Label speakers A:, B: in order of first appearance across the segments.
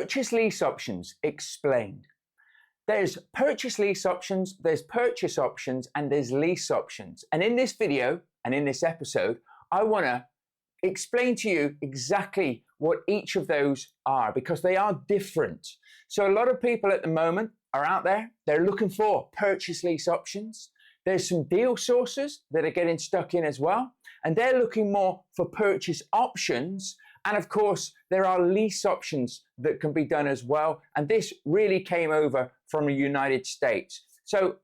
A: Purchase lease options explained. There's purchase lease options, there's purchase options, and there's lease options. And in this video and in this episode, I want to explain to you exactly what each of those are because they are different. So a lot of people at the moment are out there, they're looking for purchase lease options. There's some deal sources that are getting stuck in as well, and they're looking more for purchase options. And of course, there are lease options that can be done as well. And this really came over from the United States. So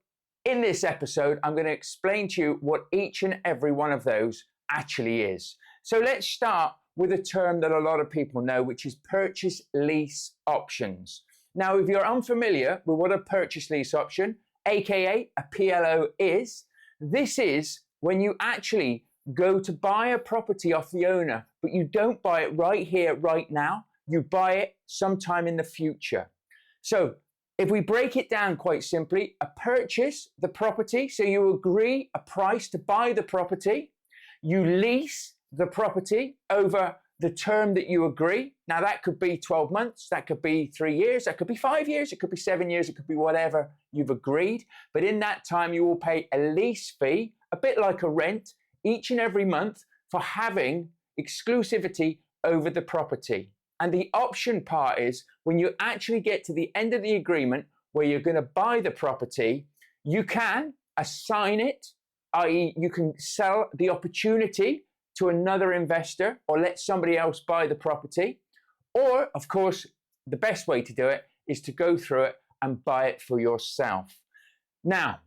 A: in this episode, I'm going to explain to you what each and every one of those actually is. So let's start with a term that a lot of people know, which is purchase lease options. Now, if you're unfamiliar with what a purchase lease option, aka a PLO is, this is when you actually go to buy a property off the owner, but you don't buy it right here, right now. You buy it sometime in the future. So if we break it down quite simply, a purchase the property, so you agree a price to buy the property, you lease the property over the term that you agree. Now that could be 12 months, that could be 3 years, that could be 5 years, it could be 7 years, it could be whatever you've agreed. But in that time, you will pay a lease fee, a bit like a rent, each and every month for having exclusivity over the property. And the option part is when you actually get to the end of the agreement where you're going to buy the property, you can assign it, i.e. you can sell the opportunity to another investor or let somebody else buy the property. Or, of course, the best way to do it is to go through it and buy it for yourself. Now,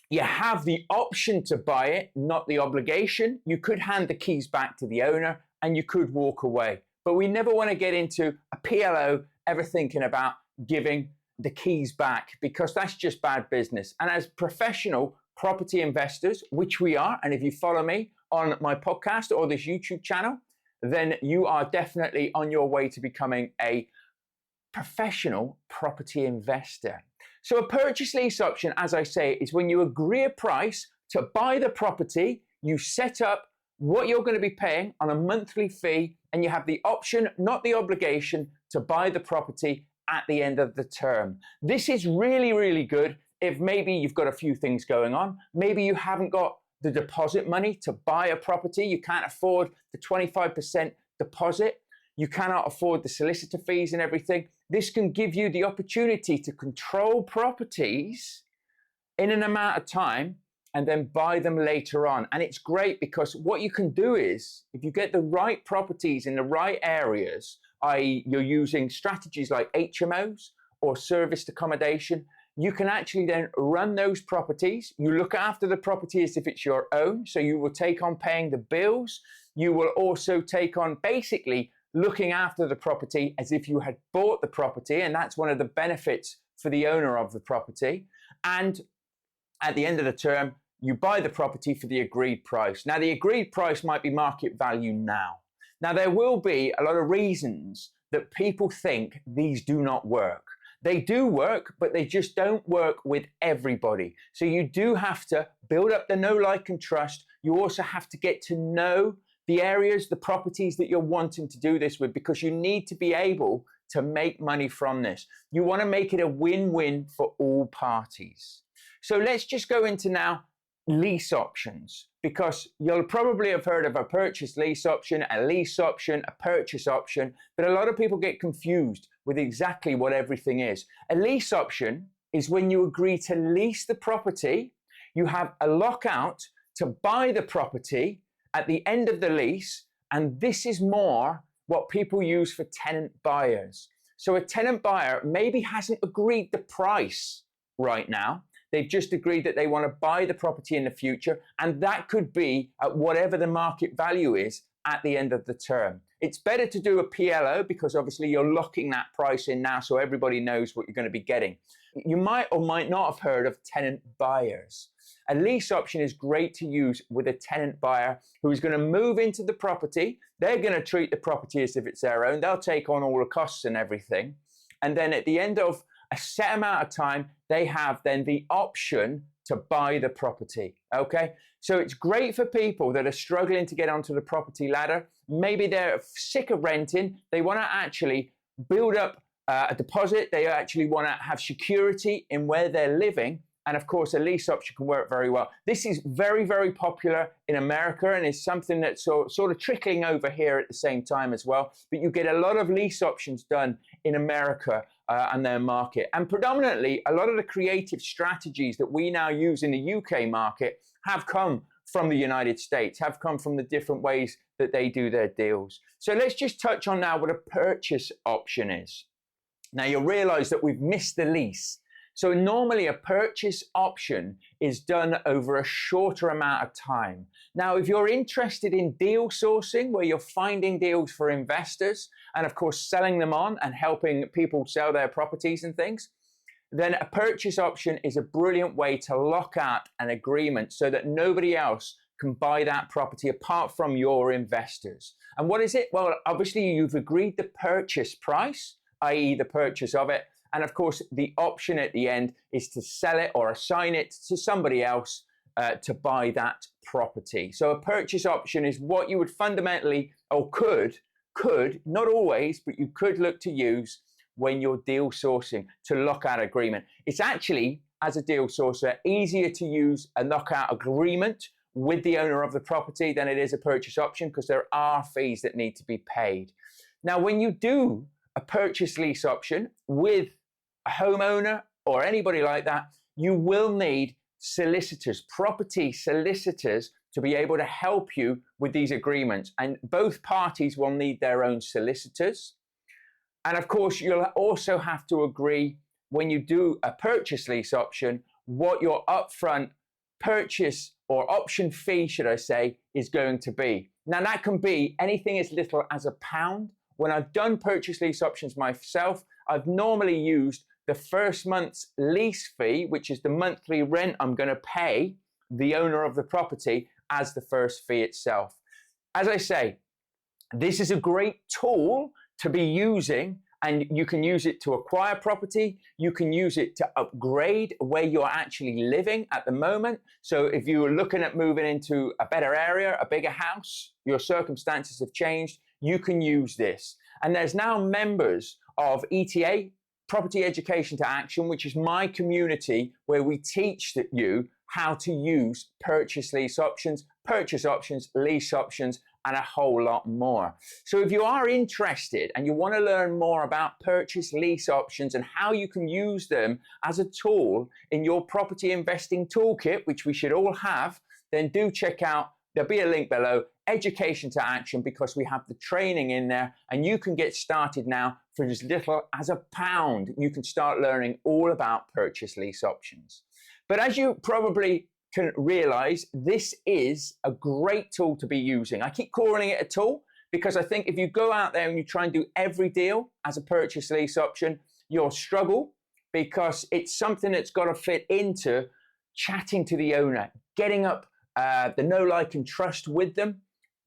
A: you have the option to buy it, not the obligation. You could hand the keys back to the owner and you could walk away. But we never want to get into a PLO ever thinking about giving the keys back because that's just bad business. And as professional property investors, which we are, and if you follow me on my podcast or this YouTube channel, then you are definitely on your way to becoming a professional property investor. So a purchase lease option, as I say, is when you agree a price to buy the property, you set up what you're going to be paying on a monthly fee, and you have the option, not the obligation, to buy the property at the end of the term. This is really, really good if maybe you've got a few things going on. Maybe you haven't got the deposit money to buy a property. You can't afford the 25% deposit. You cannot afford the solicitor fees and everything. This can give you the opportunity to control properties in an amount of time and then buy them later on. And it's great because what you can do is, if you get the right properties in the right areas, i.e. you're using strategies like HMOs or serviced accommodation, you can actually then run those properties. You look after the property as if it's your own. So you will take on paying the bills. You will also take on basically looking after the property as if you had bought the property. And that's one of the benefits for the owner of the property. And at the end of the term, you buy the property for the agreed price. Now, the agreed price might be market value now. Now, there will be a lot of reasons that people think these do not work. They do work, but they just don't work with everybody. So you do have to build up the know, like, and trust. You also have to get to know the areas, the properties that you're wanting to do this with, because you need to be able to make money from this. You want to make it a win-win for all parties. So let's just go into now lease options, because you'll probably have heard of a purchase lease option, a lease option, a purchase option, but a lot of people get confused with exactly what everything is. A lease option is when you agree to lease the property, you have a lockout to buy the property at the end of the lease, and this is more what people use for tenant buyers. So a tenant buyer maybe hasn't agreed the price right now. They've just agreed that they want to buy the property in the future, and that could be at whatever the market value is at the end of the term. It's better to do a PLO because obviously you're locking that price in now so everybody knows what you're going to be getting. You might or might not have heard of tenant buyers. A lease option is great to use with a tenant buyer who is going to move into the property. They're going to treat the property as if it's their own. They'll take on all the costs and everything. And then at the end of a set amount of time, they have then the option to buy the property, okay? So it's great for people that are struggling to get onto the property ladder. Maybe they're sick of renting. They want to actually build up a deposit. They actually want to have security in where they're living. And of course, a lease option can work very well. This is very, very popular in America and is something that's sort of trickling over here at the same time as well. But you get a lot of lease options done in America and their market. And predominantly, a lot of the creative strategies that we now use in the UK market have come from the United States, have come from the different ways that they do their deals. So let's just touch on now what a purchase option is. Now you'll realize that we've missed the lease. So normally a purchase option is done over a shorter amount of time. Now, if you're interested in deal sourcing, where you're finding deals for investors and of course selling them on and helping people sell their properties and things, then a purchase option is a brilliant way to lock out an agreement so that nobody else can buy that property apart from your investors. And what is it? Well, obviously you've agreed the purchase price, i.e. the purchase of it. And of course, the option at the end is to sell it or assign it to somebody else to buy that property. So a purchase option is what you would fundamentally, or could, not always, but you could look to use when you're deal sourcing to lock out agreement. It's actually, as a deal sourcer, easier to use a knockout agreement with the owner of the property than it is a purchase option, because there are fees that need to be paid. Now, when you do a purchase lease option with a homeowner or anybody like that, you will need solicitors, property solicitors, to be able to help you with these agreements. And both parties will need their own solicitors. And of course, you'll also have to agree when you do a purchase lease option, what your upfront purchase or option fee, should I say, is going to be. Now that can be anything as little as £1. When I've done purchase lease options myself, I've normally used the first month's lease fee, which is the monthly rent I'm going to pay the owner of the property, as the first fee itself. As I say, this is a great tool to be using, and you can use it to acquire property. You can use it to upgrade where you're actually living at the moment. So if you're looking at moving into a better area, a bigger house, your circumstances have changed, you can use this. And there's now members of ETA, Property Education to Action, which is my community where we teach you how to use purchase lease options, lease options, and a whole lot more. So if you are interested and you want to learn more about purchase lease options and how you can use them as a tool in your property investing toolkit, which we should all have, then do check out, there'll be a link below, Education to Action, because we have the training in there and you can get started now for as little as £1. You can start learning all about purchase lease options. But as you probably can realize, this is a great tool to be using. I keep calling it a tool because I think if you go out there and you try and do every deal as a purchase lease option, you'll struggle, because it's something that's got to fit into chatting to the owner, getting up the know, like, and trust with them,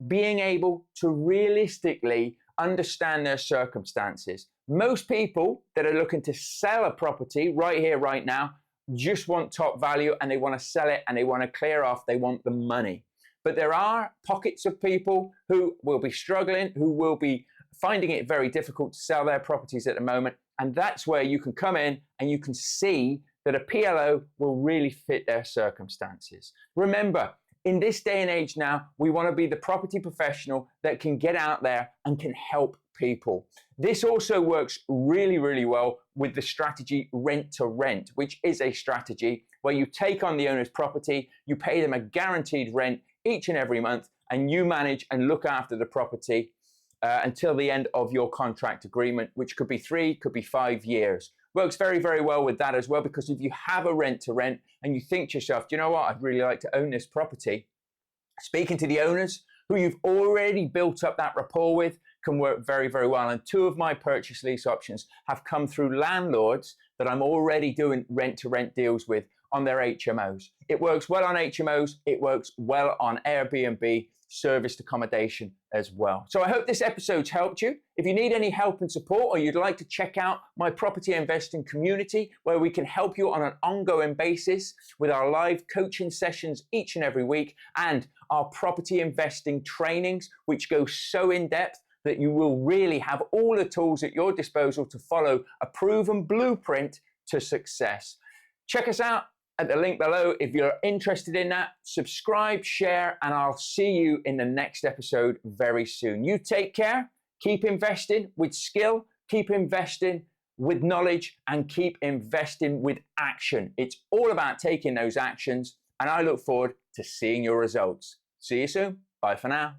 A: being able to realistically understand their circumstances. Most people that are looking to sell a property right here, right now, just want top value and they want to sell it and they want to clear off, they want the money. But there are pockets of people who will be struggling, who will be finding it very difficult to sell their properties at the moment. And that's where you can come in and you can see that a PLO will really fit their circumstances. Remember, in this day and age now, we want to be the property professional that can get out there and can help people. This also works really, really well with the strategy rent to rent, which is a strategy where you take on the owner's property, you pay them a guaranteed rent each and every month, and you manage and look after the property until the end of your contract agreement, which could be 3, could be 5 years. Works very, very well with that as well, because if you have a rent to rent and you think to yourself, do you know what, I'd really like to own this property, speaking to the owners who you've already built up that rapport with can work very, very well. And 2 of my purchase lease options have come through landlords that I'm already doing rent to rent deals with on their HMOs. It works well on HMOs. It works well on Airbnb, serviced accommodation as well. So I hope this episode's helped you. If you need any help and support, or you'd like to check out my property investing community where we can help you on an ongoing basis with our live coaching sessions each and every week, and our property investing trainings, which go so in depth that you will really have all the tools at your disposal to follow a proven blueprint to success. Check us out at the link below if you're interested in that. Subscribe, share, and I'll see you in the next episode very soon. You take care, keep investing with skill, keep investing with knowledge, and keep investing with action. It's all about taking those actions, and I look forward to seeing your results. See you soon. Bye for now.